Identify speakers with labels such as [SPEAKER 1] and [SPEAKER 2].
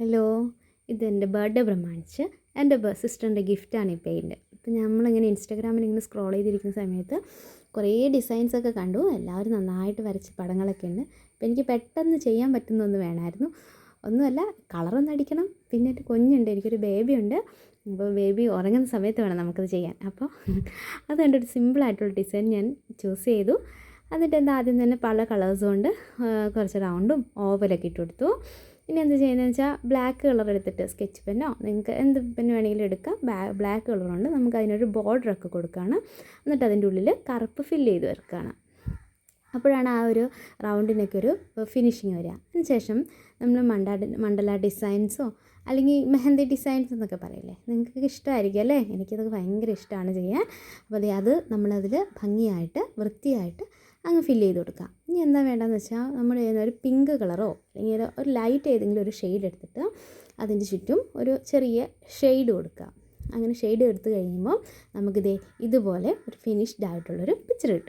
[SPEAKER 1] Hello, ഇതെൻ്റെ birthday പ്രമാണിച്ച് എൻ്റെ സിസ്റ്ററിൻ്റെ ഗിഫ്റ്റാണ് ഈ പെയിൻറ്റ്. അപ്പോൾ നമ്മളിങ്ങനെ ഇൻസ്റ്റാഗ്രാമിൽ ഇങ്ങനെ സ്ക്രോൾ ചെയ്തിരിക്കുന്ന സമയത്ത് കുറേ ഡിസൈൻസൊക്കെ കണ്ടു. എല്ലാവരും നന്നായിട്ട് വരച്ച പടങ്ങളൊക്കെ ഉണ്ട്. അപ്പോൾ എനിക്ക് പെട്ടെന്ന് ചെയ്യാൻ പറ്റുന്ന ഒന്ന് വേണമായിരുന്നു. ഒന്നുമല്ല, കളറൊന്നും അടിക്കണം. പിന്നെ ഒരു കുഞ്ഞുണ്ട്, എനിക്കൊരു ബേബിയുണ്ട്. അപ്പോൾ ബേബി ഉറങ്ങുന്ന സമയത്ത് വേണം നമുക്കത് ചെയ്യാൻ. അപ്പോൾ അത് കണ്ടൊരു സിമ്പിളായിട്ടുള്ള ഡിസൈൻ ഞാൻ ചൂസ് ചെയ്തു. എന്നിട്ട് ആദ്യം തന്നെ പല കളേഴ്സ് കൊണ്ട് കുറച്ച് റൗണ്ടും ഓവലൊക്കെ ഇട്ട് കൊടുത്തു. ഇനി എന്ത് ചെയ്യുന്നതെന്ന് വെച്ചാൽ ബ്ലാക്ക് കളർ എടുത്തിട്ട് സ്കെച്ച് പെന്നോ നിങ്ങൾക്ക് എന്ത് പെന്ന് വേണമെങ്കിലും എടുക്കാം. ബ്ലാക്ക് കളറുകൊണ്ട് നമുക്ക് അതിനൊരു ബോർഡറൊക്കെ കൊടുക്കുകയാണ്. എന്നിട്ട് അതിൻ്റെ ഉള്ളിൽ കറുപ്പ് ഫില്ല് ചെയ്ത് വെക്കുകയാണ്. അപ്പോഴാണ് ആ ഒരു റൗണ്ടിനൊക്കെ ഒരു ഫിനിഷിങ് വരിക. അതിനുശേഷം നമ്മൾ മണ്ഡല ഡിസൈൻസോ അല്ലെങ്കിൽ മെഹന്തി ഡിസൈൻസ് എന്നൊക്കെ പറയില്ലേ, നിങ്ങൾക്ക് ഇഷ്ടമായിരിക്കും അല്ലേ? എനിക്കതൊക്കെ ഭയങ്കര ഇഷ്ടമാണ് ചെയ്യാൻ. അപ്പോൾ അത് നമ്മളതിൽ ഭംഗിയായിട്ട് വൃത്തിയായിട്ട് അങ്ങ് ഫില്ല് ചെയ്ത് കൊടുക്കാം. ഇനി എന്താ വേണ്ടതെന്ന് വെച്ചാൽ നമ്മൾ ഒരു പിങ്ക് കളറോ അല്ലെങ്കിൽ ഒരു ലൈറ്റ് ഏതെങ്കിലും ഒരു ഷെയ്ഡ് എടുത്തിട്ട് അതിൻ്റെ ചുറ്റും ഒരു ചെറിയ ഷെയ്ഡ് കൊടുക്കുക. അങ്ങനെ ഷെയ്ഡ് എടുത്ത് കഴിയുമ്പോൾ നമുക്കിതേ ഇതുപോലെ ഒരു ഫിനിഷ്ഡ് ആയിട്ടുള്ളൊരു പിക്ചർ കിട്ടും.